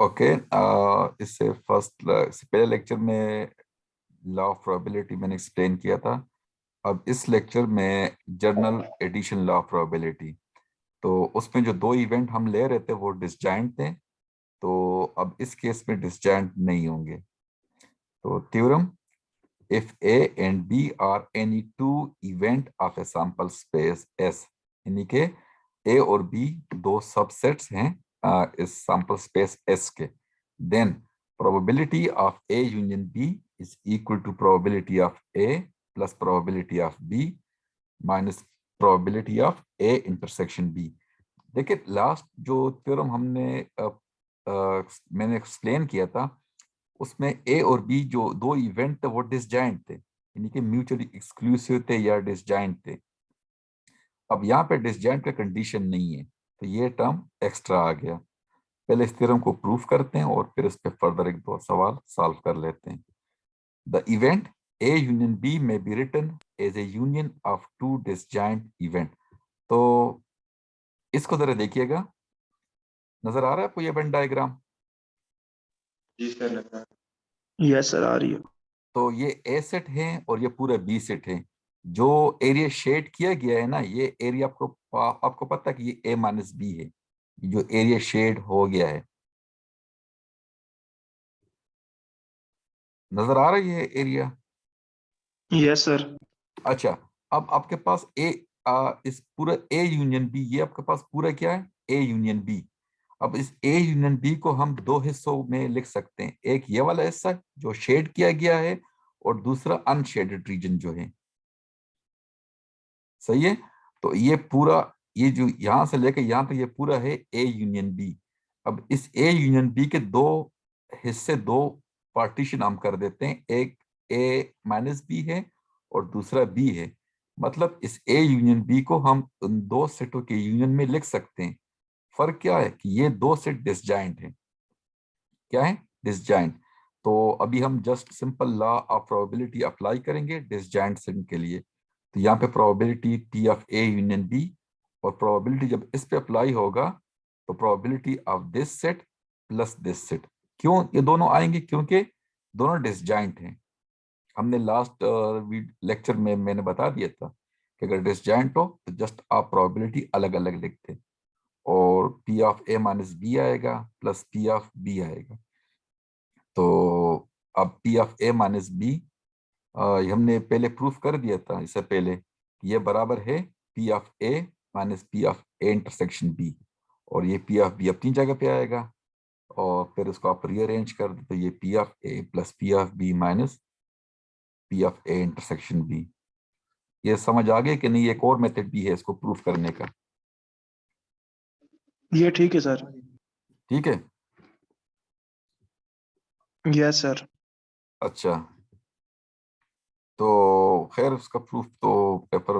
Okay, इससे पहले lecture में लॉ ऑफ प्रोबेबिलिटी मैंने एक्सप्लेन किया था। अब इस लेक्चर में general addition law of probability, तो उसमें जो दो इवेंट हम ले रहे थे वो डिसजॉइंट थे, तो अब इस केस में डिसजॉइंट नहीं होंगे। तो theorem, if A and B are any two event of a sample space S, यानी कि A और B दो सबसेट्स हैं इस sample space S के, then probability of A union B is equal to probability of A plus probability of B minus probability of A intersection B। देखिए last जो theorem मैंने एक्सप्लेन किया था, उसमें ए और बी जो दो इवेंट थे वो डिसजॉइंट थे, यानी कि म्यूचुअली एक्सक्लूसिव थे या डिसजॉइंट थे। अब यहाँ पे डिसजॉइंट का कंडीशन नहीं है, तो ये टर्म एक्स्ट्रा आ गया। पहले इस थ्योरम को प्रूफ करते हैं और फिर इस पे फर्दर एक दो सवाल सॉल्व कर लेते हैं। The event A union B may be written as a union of two disjoint event. तो इसको जरा देखिएगा, नजर आ रहा है आपको ये वेन डायग्राम? जी सर, यस सर, आ रही है। तो ये ए सेट है और ये पूरा बी सेट है। जो एरिया शेड किया गया है ना, ये एरिया आपको पता है कि ये ए माइनस बी है, जो एरिया शेड हो गया है। नजर आ रही है एरिया? Yes sir. अच्छा, अब आपके पास इस पूरा ए यूनियन बी, ये आपके पास पूरा क्या है, ए यूनियन बी। अब इस ए यूनियन बी को हम दो हिस्सों में लिख सकते हैं, एक ये वाला हिस्सा जो शेड किया गया है और दूसरा अनशेडेड रीजन जो है। सही है? तो ये पूरा, ये जो यहां से लेकर यहां तक ये पूरा है ए यूनियन बी। अब इस ए यूनियन बी के दो हिस्से, दो पार्टीशन हम कर देते हैं, एक ए माइनस बी है और दूसरा बी है। मतलब इस ए यूनियन बी को हम उन दो सेटों के यूनियन में लिख सकते हैं। फर्क क्या है कि ये दो सेट डिसजॉइंट है। क्या है? डिसजॉइंट। तो अभी हम just simple law of probability apply करेंगे डिसजॉइंट सेट के लिए। तो यहाँ पे probability P of A union B, और प्रोबेबिलिटी जब इस पे अप्लाई होगा तो probability of this set plus this set. क्यों ये दोनों आएंगे? क्योंकि दोनों डिसजॉइंट हैं। हमने लास्ट लेक्चर में मैंने बता दिया था कि अगर डिसजॉइंट हो तो जस्ट आप प्रोबेबिलिटी अलग अलग लिखते, और P of A minus B आएगा प्लस पी ऑफ बी आएगा। तो अब P of A minus B हमने पहले प्रूफ कर दिया था इससे पहले कि ये बराबर है P of A minus P of A intersection B, और ये पी ऑफ बी अपनी जगह पे आएगा, और फिर उसको आप रीअरेंज कर दो तो ये P of A plus P of B minus P of A intersection B. ये समझ आ गया कि नहीं? एक और मेथड भी है इसको प्रूफ करने का। ये ठीक है सर। ठीक है? Yes sir. अच्छा, तो खैर उसका प्रूफ तो पेपर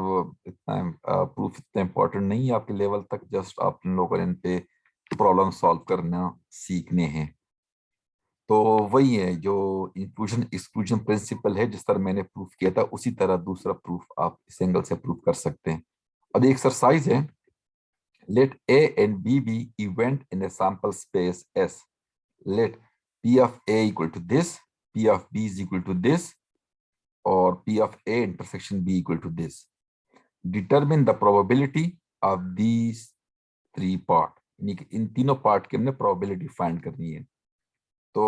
इतना प्रूफ इतना इम्पोर्टेंट नहीं है आपके लेवल तक, जस्ट आप लोगों ने इन पे प्रॉब्लम सॉल्व करना सीखने हैं। तो वही है जो इंक्लूजन एक्सक्लूजन प्रिंसिपल है, जिस तरह मैंने प्रूफ किया था उसी तरह दूसरा प्रूफ आप इस एंगल से प्रूफ कर सकते हैं। अब एक्सरसाइज है, let A and B B event in a sample space S, let P of A equal to this, P of B is equal to this, और P of A intersection B equal to this. Determine the probability of these three part, यानी कि इन तीनों part की हमने probability find करनी है। तो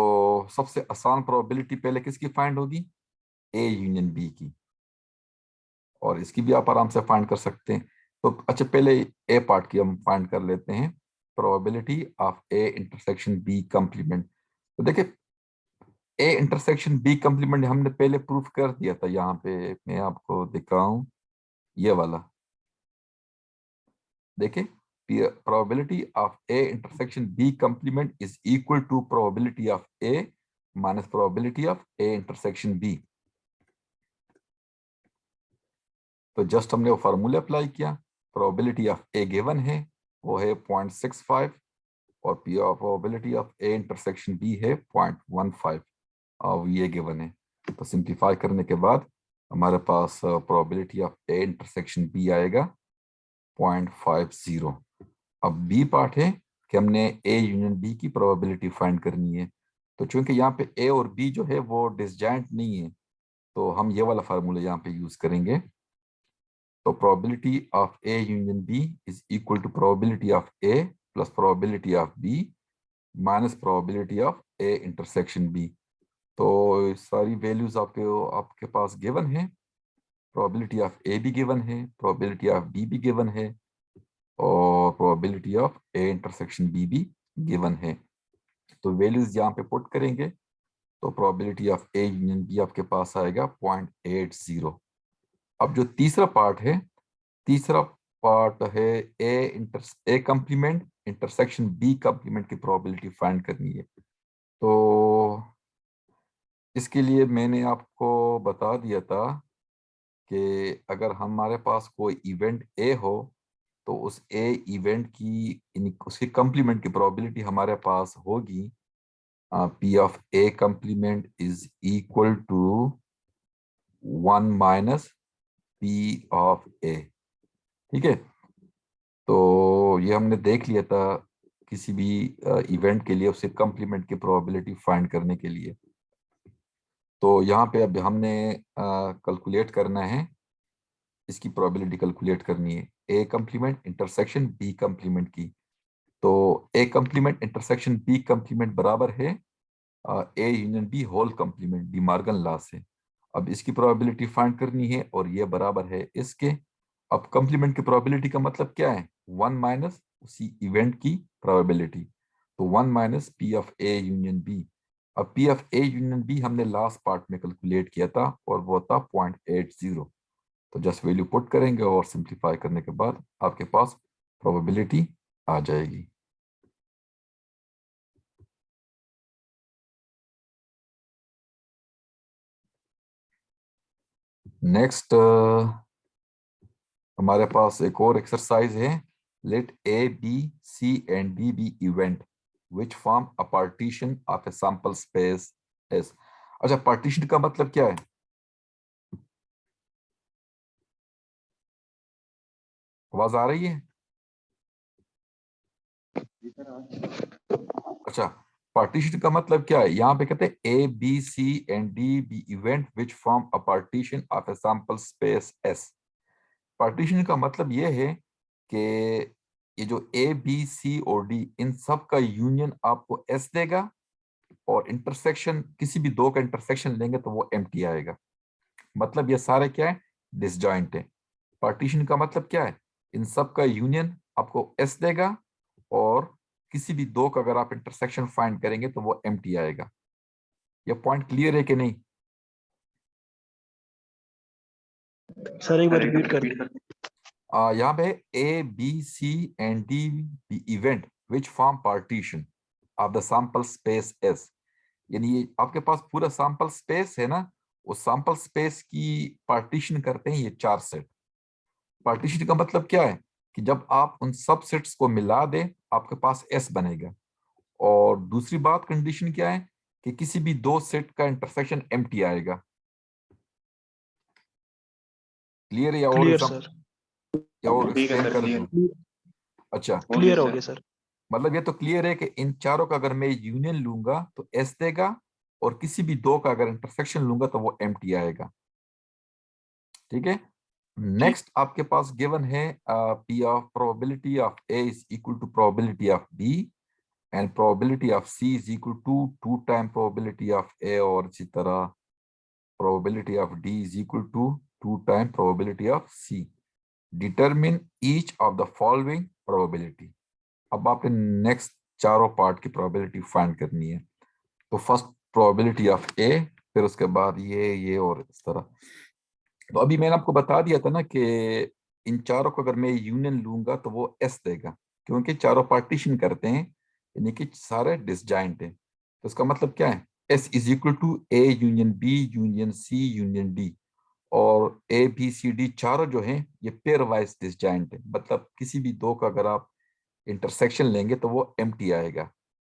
सबसे आसान प्रोबेबिलिटी पहले किसकी फाइंड होगी? A यूनियन B की, और इसकी भी आप आराम से फाइंड कर सकते हैं। तो अच्छा, पहले A पार्ट की हम फाइंड कर लेते हैं, probability of A intersection B complement. तो देखिए ए इंटरसेक्शन बी कंप्लीमेंट हमने पहले प्रूफ कर दिया था, यहाँ पे मैं आपको दिखाऊं, ये वाला देखिए, probability of A intersection B complement is equal to probability of A minus probability of A intersection B. तो जस्ट हमने वो फार्मूला अप्लाई किया, प्रोबेबिलिटी ऑफ ए गिवन है वो है 0.65, और probability of A intersection B है 0.15, और ये गिवन है। तो सिंप्लीफाई करने के बाद हमारे पास probability of A intersection B आएगा 0.50। अब बी पार्ट है कि हमने ए यूनियन बी की प्रोबेबिलिटी फाइंड करनी है। तो चूंकि यहाँ पे ए और बी जो है वो डिसजॉइंट नहीं है, तो हम ये वाला फार्मूला यहाँ पे यूज करेंगे। तो probability of A union B is equal to probability of A plus probability of B minus probability of A intersection B. तो सारी वैल्यूज आपके आपके पास गिवन है। प्रोबेबिलिटी ऑफ ए भी गिवन है, प्रोबेबिलिटी ऑफ बी भी गिवन है, और probability of A intersection B भी गिवन है। तो वैल्यूज यहाँ पे पुट करेंगे तो probability of A union B आपके पास आएगा 0.80। अब जो तीसरा पार्ट है, तीसरा पार्ट है A complement intersection B complement की प्रोबेबिलिटी फाइंड करनी है। तो इसके लिए मैंने आपको बता दिया था कि अगर हमारे पास कोई इवेंट ए हो तो उस ए इवेंट की उसके कंप्लीमेंट की प्रोबेबिलिटी हमारे पास होगी P of A complement is equal to 1 minus P of A. ठीक है, तो ये हमने देख लिया था किसी भी इवेंट के लिए उससे कंप्लीमेंट की प्रोबेबिलिटी फाइंड करने के लिए। तो यहाँ पे अब हमने कैलकुलेट करना है, इसकी प्रोबेबिलिटी कैलकुलेट करनी है A complement intersection B complement की। तो A complement intersection B complement बराबर है A union B whole complement De Morgan law से। अब इसकी प्रोबेबिलिटी फाइंड करनी है और ये बराबर है इसके। अब कंप्लीमेंट की प्रोबेबिलिटी का मतलब क्या है, 1 माइनस उसी इवेंट की प्रोबेबिलिटी। तो 1 minus P of A union B. अब P of A union B हमने लास्ट पार्ट में कैलकुलेट किया था और वो था 0.80। तो जस्ट वैल्यू पुट करेंगे और सिंप्लीफाई करने के बाद आपके पास प्रोबेबिलिटी आ जाएगी। नेक्स्ट हमारे पास एक और एक्सरसाइज है। Let A B C and D B event which form a partition of a sample space S. अच्छा, पार्टीशन का मतलब क्या है? आवाज आ रही है? जी सर, हाँ। अच्छा, पार्टीशन का मतलब क्या है? यहाँ पे कहते हैं A B C and D B event which form a partition of a sample space S. Partition का मतलब ये है कि ये जो ए बी सी और डी इन सब का यूनियन आपको एस देगा, और इंटरसेक्शन किसी भी दो का इंटरसेक्शन लेंगे तो वो एम्प्टी आएगा। मतलब ये सारे क्या है, डिसजॉइंट है। पार्टीशन का मतलब क्या है, इन सब का यूनियन आपको एस देगा, और किसी भी दो का अगर आप इंटरसेक्शन फाइंड करेंगे तो वो एम्प्टी आएगा। ये पॉइंट क्लियर है कि नहीं? सर एक बार सर, रिपीट कर रिपीट कर यहाँ पे A B C and D event which form partition of the sample space S. यानी ये आपके पास पूरा सैंपल स्पेस है ना, उस सैंपल स्पेस की पार्टीशन करते हैं ये चार सेट। पार्टीशन का मतलब क्या है कि जब आप उन सब सेट्स को मिला दें आपके पास एस बनेगा। और दूसरी बात, कंडीशन क्या है कि किसी भी दो सेट का इंटरसेक्शन एम्प्टी आएगा। क्लियर है या और क्लियर सर, या और ठीक है एक्सप्लेन सर, कर क्लियर दूं? अच्छा, हो क्लियर गया हो सर। गया सर। मतलब ये तो क्लियर है कि इन चारों का अगर मैं यूनियन लूंगा तो एस देगा, और किसी भी दो का अगर इंटरसेक्शन लूंगा तो वो एम्प्टी आएगा। ठीक है, ठीक। नेक्स्ट आपके पास गिवन है P of probability of A is equal to probability of B, and probability of C is equal to 2 time probability of A, और इसी तरह probability of D is equal to 2 time probability of C. Determine each of the following probability. अब आपने next चारों part की probability find करनी है। तो फर्स्ट प्रोबेबिलिटी ऑफ ए, फिर उसके बाद ये और इस तरह। तो अभी मैंने आपको बता दिया था ना कि इन चारों को अगर मैं यूनियन लूंगा तो वो एस देगा, क्योंकि चारों पार्टीशन करते हैं, यानी कि सारे डिसजॉइंट हैं। तो इसका मतलब क्या है, S is equal to A union B union C union D. और ए बी सी डी चारों जो हैं ये पेयर वाइज डिसजॉइंट है, मतलब किसी भी दो का अगर आप इंटरसेक्शन लेंगे तो वो एम्प्टी आएगा।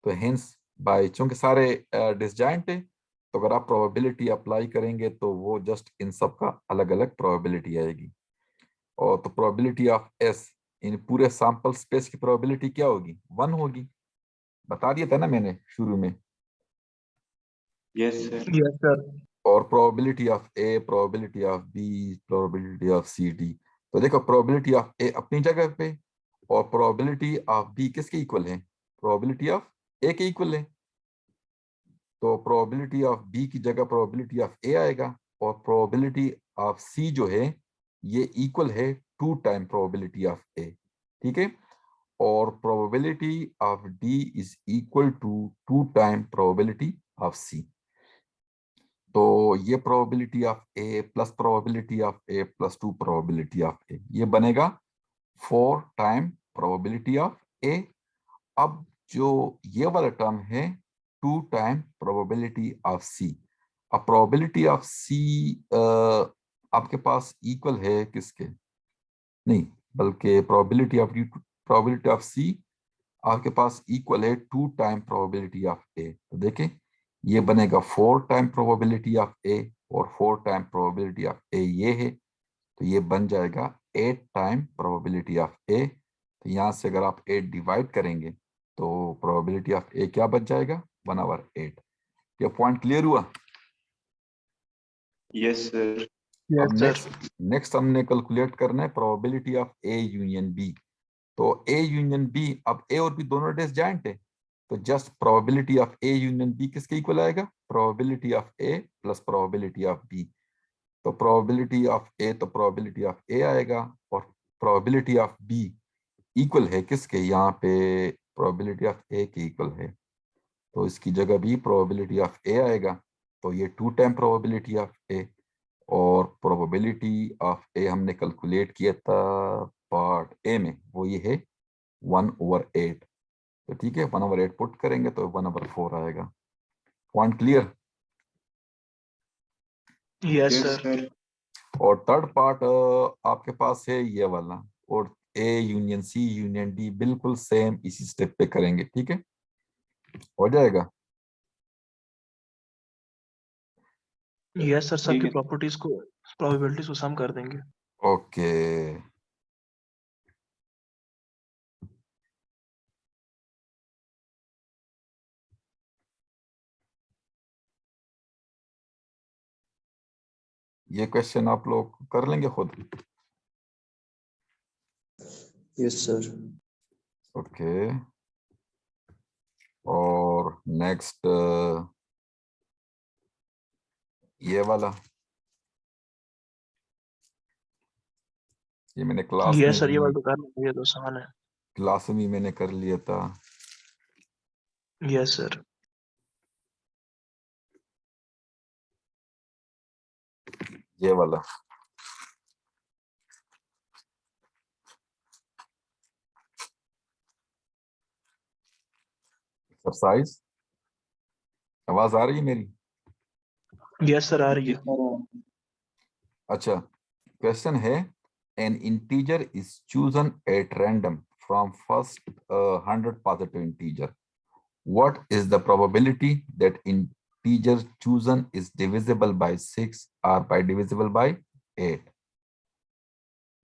तो हेंस बाय चूंकि सारे डिसजॉइंट है, तो अगर आप प्रोबेबिलिटी अप्लाई करेंगे तो वो जस्ट इन सब का अलग अलग प्रोबेबिलिटी आएगी। और तो प्रोबेबिलिटी ऑफ एस इन पूरे सैंपल स्पेस की प्रोबेबिलिटी क्या होगी? 1 होगी। बता दिया था ना मैंने शुरू में। Yes, sir. Yes, sir. और probability of A, probability of B, probability of C D. तो देखो प्रोबेबिलिटी ऑफ ए अपनी जगह पे और प्रोबेबिलिटी ऑफ बी किसके इक्वल है? प्रोबेबिलिटी ऑफ ए के इक्वल है। तो प्रोबेबिलिटी ऑफ बी की जगह प्रोबेबिलिटी ऑफ ए आएगा और प्रोबेबिलिटी ऑफ सी जो है ये इक्वल है 2 टाइम प्रोबेबिलिटी ऑफ ए। ठीक है। और probability of D is equal to 2 time probability of C. तो ये probability of A plus probability of A plus 2 probability of A ये बनेगा 4 टाइम प्रोबेबिलिटी ऑफ ए। अब जो ये वाला टर्म है 2 टाइम प्रोबेबिलिटी ऑफ सी। अब प्रोबेबिलिटी ऑफ सी आपके पास इक्वल है किसके? नहीं, बल्कि प्रोबेबिलिटी ऑफ सी आपके पास इक्वल है 2 टाइम प्रोबेबिलिटी ऑफ ए। तो देखें ये बनेगा 4 टाइम प्रोबेबिलिटी ऑफ ए और 4 टाइम प्रोबेबिलिटी ऑफ ए ये है, तो ये बन जाएगा 8 टाइम प्रोबेबिलिटी ऑफ ए। तो यहाँ से अगर आप 8 डिवाइड करेंगे तो प्रोबेबिलिटी ऑफ ए क्या बच जाएगा? 1/8। ये पॉइंट क्लियर हुआ? Yes, sir. Yes, अब sir. नेक्स्ट हमने कैलकुलेट करना है probability of A union B. तो ए यूनियन बी, अब ए और बी दोनों डिसजॉइंट है, तो just probability of A union B किसके इक्वल आएगा? Probability of A plus probability of B. तो प्रोबेबिलिटी ऑफ ए तो प्रोबेबिलिटी ऑफ ए आएगा और प्रोबेबिलिटी ऑफ बी इक्वल है किसके? यहाँ पे प्रोबेबिलिटी ऑफ ए के इक्वल है, तो इसकी जगह भी प्रोबेबिलिटी ऑफ ए आएगा। तो ये 2 टाइम प्रोबेबिलिटी ऑफ ए और प्रोबेबिलिटी ऑफ ए हमने कैलकुलेट किया था पार्ट ए में, वो ये है 1/8। तो ठीक है, 1/8 पुट करेंगे तो 1/4 आएगा। Point clear? Yes, Yes, sir. sir. और थर्ड पार्ट आपके पास है ये वाला, और A union C union D बिल्कुल सेम इसी स्टेप पे करेंगे। ठीक है, हो जाएगा। Yes, sir. ठीक सबकी है। प्रॉपर्टीज को प्रोबेबिलिटीज को सम कर देंगे. ओके, ये क्वेश्चन आप लोग कर लेंगे खुद? Yes, sir. ओके, और नेक्स्ट ये वाला, ये मैंने क्लास में Yes, sir. ये भी बात तो कर लेंगे, ये तो आसान है. मैंने कर लिया था। Yes, sir. ये वाला एक्सरसाइज, आवाज आ रही है मेरी? Yes, sir. आ रही है. अच्छा, क्वेश्चन है an integer is chosen at random from first 100 positive integer. What is the probability that integer chosen is divisible by 6 or by divisible by 8?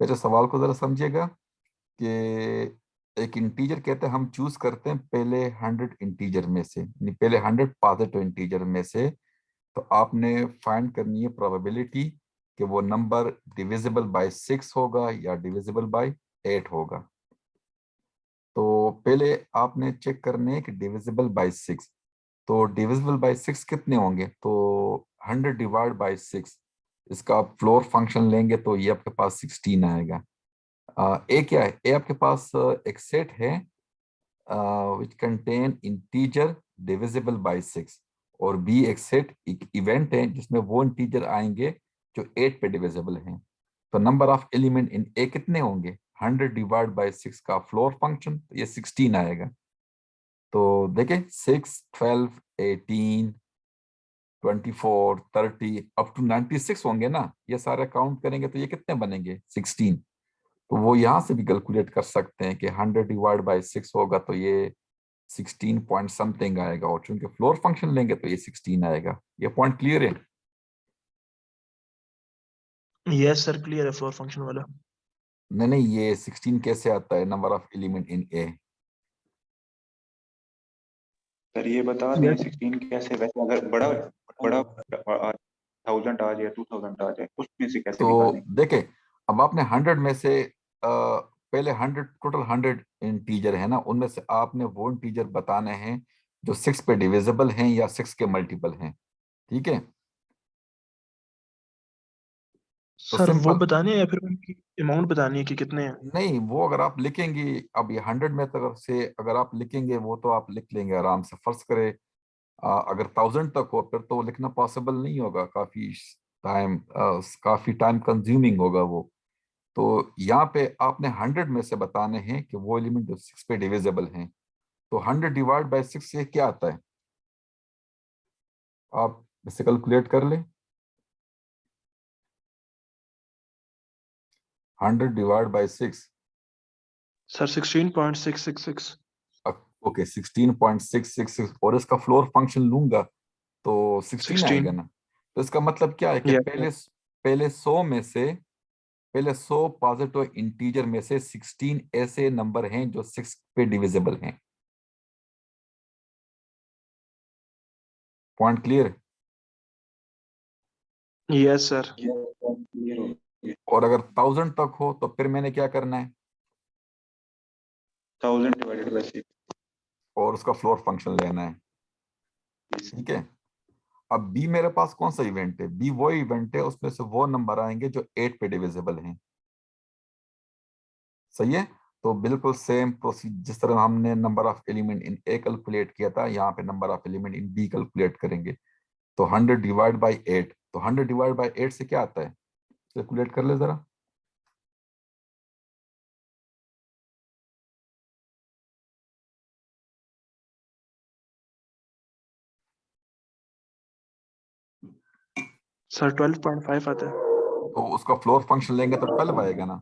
मेरे सवाल को जरा समझिएगा कि एक इंटीजर कहते हैं हम चूज करते हैं पहले 100 इंटीजर में से, यानी पहले 100 पॉजिटिव इंटीजर में से। तो आपने फाइंड करनी है प्रोबेबिलिटी कि वो नंबर डिविजिबल बाय 6 होगा या डिविजिबल बाय 8 होगा। तो पहले आपने चेक करने हैं कि डिविजिबल बाय 6। तो डिविजिबल बाय 6 कितने होंगे? तो 100 डिवाइड बाय 6, इसका आप फ्लोर फंक्शन लेंगे तो ये आपके पास 16 आएगा। ए क्या है? ए आपके पास एक सेट है which contain integer divisible by 6, और बी एक सेट एक इवेंट है जिसमें वो इंटीजर आएंगे जो 8 पे डिविजिबल हैं। तो नंबर ऑफ एलिमेंट इन ए कितने होंगे? 100 डिवाइड बाय 6 का फ्लोर फंक्शन, तो ये 16 आएगा। तो देखें 6, 12, 18, 24, 30 अप टू 96 होंगे ना, ये सारे काउंट करेंगे तो ये कितने बनेंगे? 16। तो वो यहाँ से भी कैलकुलेट कर सकते हैं कि 100 डिवाइड बाय 6 होगा तो ये 16 पॉइंट समथिंग आएगा, और चूंकि फ्लोर फंक्शन लेंगे तो ये 16 आएगा। ये पॉइंट क्लियर है? Yes, sir. क्लियर है फ्लोर फंक्शन वाला. नहीं, ये 16 कैसे आता है number of element in A? Sir ये बता दें Yes, 16 कैसे, वैसे अगर बड़ा बड़ा 1000 आ जाए 2000 आ जाए उसमें से कैसे तो निकालेंगे? देखे, अब आपने 100 में से पहले 100 टोटल 100 इंटीजर है ना, उनमें से आपने वो इंटीजर बताने हैं जो 6 पे डिविजिबल हैं या 6 के मल्टीपल हैं, ठीक है? तो सर वो सिंपल, बताने हैं या फिर उनकी अमाउंट बतानी है कि कितने हैं? नहीं वो अगर आप लिखेंगे, अब ये 100 में तरफ से अगर आप लिखेंगे वो तो आप लिख लेंगे आराम से। फर्ज करें अगर 1000 तक हो फिर तो लिखना पॉसिबल नहीं होगा, टाइम काफी टाइम कंज्यूमिंग होगा वो। तो यहाँ पे आपने 100 में से बताने हैं कि वो एलिमेंट जो 6 पे डिविजिबल हैं। तो 100 डिवाइड बाय 6 से क्या आता है, आप इसे कैलकुलेट कर लें। 100 डिवाइड बाय 6, सर 16.666। ओके 16.666, और इसका फ्लोर फंक्शन लूंगा तो 16 आएगा 16। ना। तो इसका मतलब क्या है कि यस पहले पहले 100 में से, पहले 100 पॉजिटिव इंटीजर में से 16 ऐसे नंबर हैं जो 6 पे डिविजिबल हैं। Point clear? Yes sir. Clear हो गया। और अगर 1000 तक हो तो फिर मैंने क्या करना है, 1000 डिवाइडेड बाय 6। और उसका फ्लोर फंक्शन लेना है, ठीक है? अब बी मेरे पास कौन सा इवेंट है, बी वो इवेंट है उसमें से वो नंबर आएंगे जो 8 पे डिविजिबल हैं, सही है? तो बिल्कुल सेम प्रोसीजर जिस तरह हमने number of element in A calculate किया था, यहाँ पे number of element in B calculate करेंगे। तो 100 डिवाइड बाई 8, तो 100 डिवाइड बाई 8 से क्या आता है, कैलकुलेट कर ले जरा। सर 12.5 आता है। तो उसका फ्लोर फंक्शन लेंगे तो 12 आएगा ना।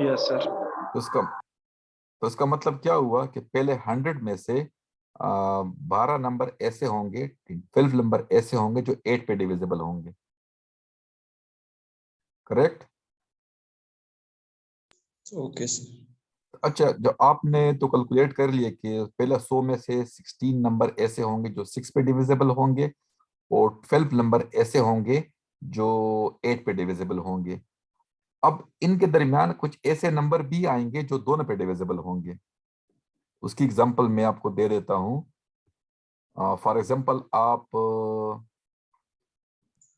Yes sir. तो इसका मतलब क्या हुआ कि पहले 100 में से 12 नंबर ऐसे होंगे, 12 नंबर ऐसे होंगे जो 8 पे डिविजिबल होंगे, करेक्ट? Okay, sir. अच्छा, जो आपने तो कैलकुलेट कर लिए कि पहले 100 में से 16 नंबर ऐसे होंगे जो 6 पे डिविजिबल होंगे, और 12 नंबर ऐसे होंगे जो 8 पे डिविजिबल होंगे। अब इनके दरमियान कुछ ऐसे नंबर भी आएंगे जो दोनों पे डिविजिबल होंगे। उसकी एग्जांपल मैं आपको दे देता हूँ। फॉर एग्जांपल आप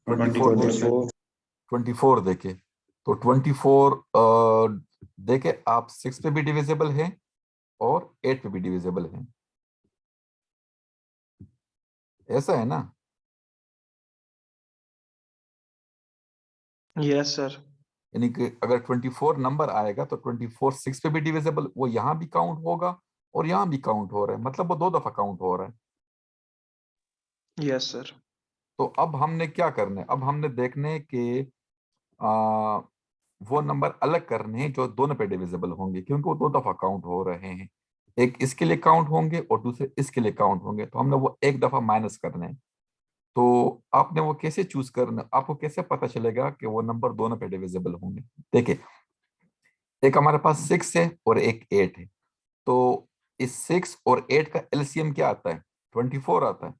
24 देखें, 24. 24 देखें। तो 24 देखें आप 6 पे भी डिविजिबल हैं और 8 पे भी डिविजिबल हैं, ऐसा है ना? Yes sir. यानी कि अगर 24 नंबर आएगा तो 24 6 पे भी डिविजिबल, वो यहाँ भी काउंट होगा और यहाँ भी काउंट हो रहा है, मतलब वो 2 दफा काउंट हो रहा है। Yes sir. तो अब हमने क्या करना है, अब हमने देखने कि आ, वो नंबर अलग करने हैं जो दोनों पे डिविजिबल होंगे, क्योंकि वो 2 दफा काउंट हो रहे हैं। एक इसके लिए काउंट होंगे और दूसरे इसके लिए काउंट होंगे, तो हमने वो एक दफा माइनस करने हैं। तो आपने वो कैसे चूज करना, आपको कैसे पता चलेगा कि वो नंबर दोनों पे डिविजिबल होंगे? देखिए, एक हमारे पास 6 है और एक 8 है। तो इस 6 और 8 का एलसीएम क्या आता है, 24 आता है।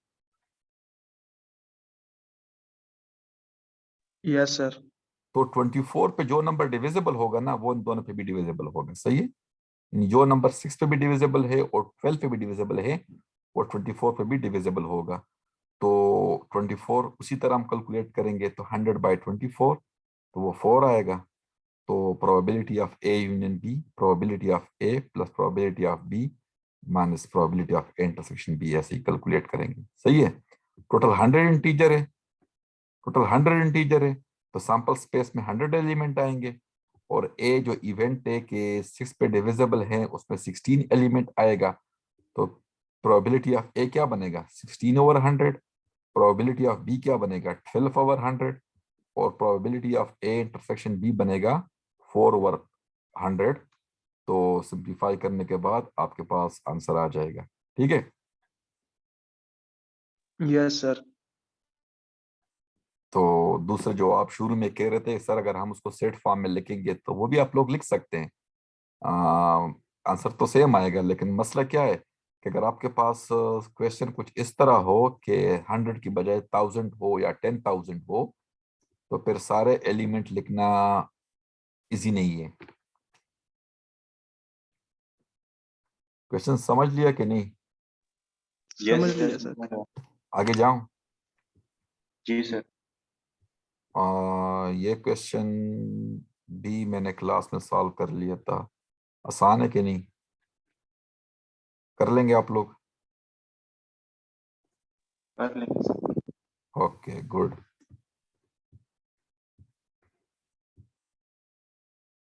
Yes sir. तो 24 पे जो नंबर डिविजिबल होगा ना वो इन दोनों पे भी डिविजिबल होगा, सही है? यानी जो नंबर 6 पे भी डिविजिबल है और 12 पे भी डिविजिबल है वो 24 पे भी डिविजिबल होगा। तो 24 उसी तरह हम कैलकुलेट करेंगे, तो 100 बाई 24, तो वो 4 आएगा। तो probability of A union B, probability of A plus probability of B minus probability of A intersection B, ऐसे ही कैलकुलेट करेंगे, सही है? टोटल 100 इंटीजर है, टोटल 100 इंटीजर है, तो सैंपल स्पेस में 100 एलिमेंट आएंगे। और ए जो इवेंट है कि 6 पे डिविजिबल है उसमें 16 एलिमेंट आएगा। तो प्रोबेबिलिटी ऑफ ए क्या बनेगा, 16 ओवर 100। प्रोबेबिलिटी ऑफ बी क्या बनेगा, 12 ओवर 100। और probability of A intersection B बनेगा 4 ओवर 100। तो सिंप्लीफाई करने के बाद आपके पास आंसर आ जाएगा, ठीक है? Yes sir. तो दूसरे जो आप शुरू में कह रहे थे सर अगर हम उसको सेट फॉर्म में लिखेंगे तो वो भी आप लोग लिख सकते हैं, आंसर तो सेम आएगा। लेकिन मसला क्या है कि अगर आपके पास क्वेश्चन कुछ इस तरह हो कि 100 की बजाय 1000 हो या 10,000 हो तो फिर सारे एलिमेंट लिखना इजी नहीं है। क्वेश्चन समझ लिया कि नहीं? समझ लिया सर। आगे जाऊं? जी सर। ये क्वेश्चन भी मैंने क्लास में सॉल्व कर लिया था, आसान है कि नहीं? कर लेंगे आप लोग? कर लेंगे सर। Okay good.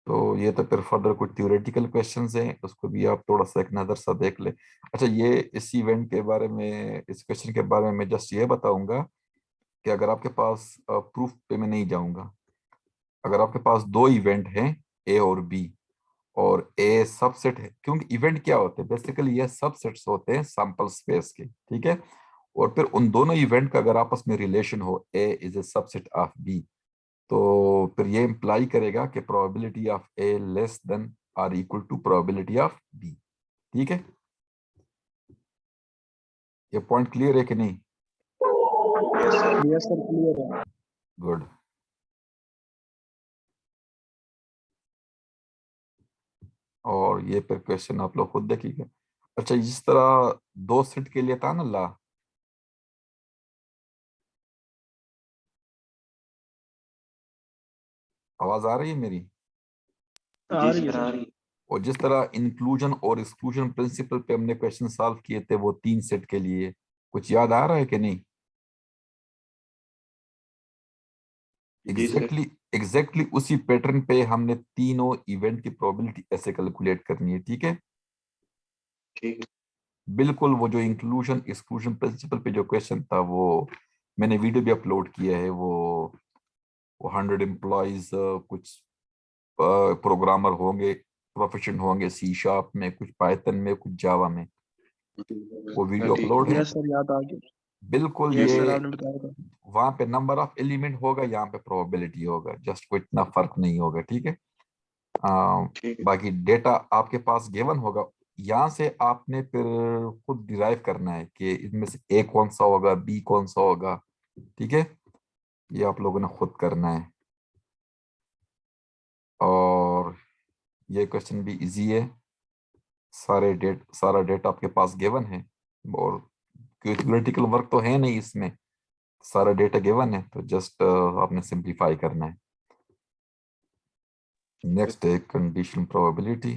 तो ये तो फिर फर्दर कुछ थ्योरेटिकल क्वेश्चंस हैं, उसको भी आप थोड़ा सा एक नज़र सा देख ले। अच्छा, ये इस इवेंट के बारे में, इस क्वेश्चन के बारे में मैं जस्ट ये बताऊंगा कि अगर आपके पास प्रूफ पे मैं नहीं जाऊंगा, अगर आपके पास दो इवेंट हैं ए और बी और ए सबसेट है, क्योंकि इवेंट क्या होते हैं बेसिकली, ये सबसेट्स होते हैं सैंपल स्पेस के, ठीक है। और फिर उन दोनों इवेंट का अगर आपस में रिलेशन हो, A is a subset of B, तो फिर ये इम्प्लाई करेगा कि probability of A less than or equal to probability of B, ठीक है। ये पॉइंट क्लियर है कि नहीं? यस सर, क्लियर है। गुड। और ये फिर क्वेश्चन आप लोग खुद देखिएगा। अच्छा, जिस तरह दो सेट के लिए था ना ला, आवाज आ रही है मेरी? आ रही है आ सर। रही है। और जिस तरह इंक्लूजन और एक्सक्लूजन प्रिंसिपल पे हमने क्वेश्चन सॉल्व किए थे वो 3 सेट के लिए, कुछ याद आ रहा है कि नहीं? जी सर। एग्जैक्टली उसी पैटर्न पे हमने तीनों इवेंट की प्रोबेबिलिटी ऐसे कैलकुलेट करनी है, ठीक है। ठीक है। बिल्कुल वो जो इंक्लूजन एक्सक्लूजन प्रिंसिपल पे जो क्वेश्चन था वो मैंने वीडियो भी अपलोड किया है, वो 100 एम्प्लॉयज कुछ प्रोग्रामर होंगे, प्रोफेशन होंगे सी शार्प में, कुछ पाइथन में, कुछ जावा में, वो वीडियो ठीक अपलोड है। यस सर, याद आ गया। बिल्कुल यस ये सर, आपने बताया था। वहां पे नंबर ऑफ एलिमेंट होगा, यहाँ पे प्रोबेबिलिटी होगा, जस्ट कोई इतना फर्क नहीं होगा, ठीक है। ठीक है। बाकी डेटा आपके पास गिवन होगा, यहाँ से आपने फिर खुद डिराइव करना है कि इनमें से ए कौन सा होगा, बी कौन सा होगा, ठीक है। ये आप लोगों ने खुद करना है। और ये क्वेश्चन भी इजी है, सारा डेटा आपके पास गिवन है और कोई थ्योरेटिकल वर्क तो है नहीं इसमें, सारा डेटा गिवन है, तो जस्ट आपने सिंप्लीफाई करना है। नेक्स्ट है कंडीशन प्रोबेबिलिटी।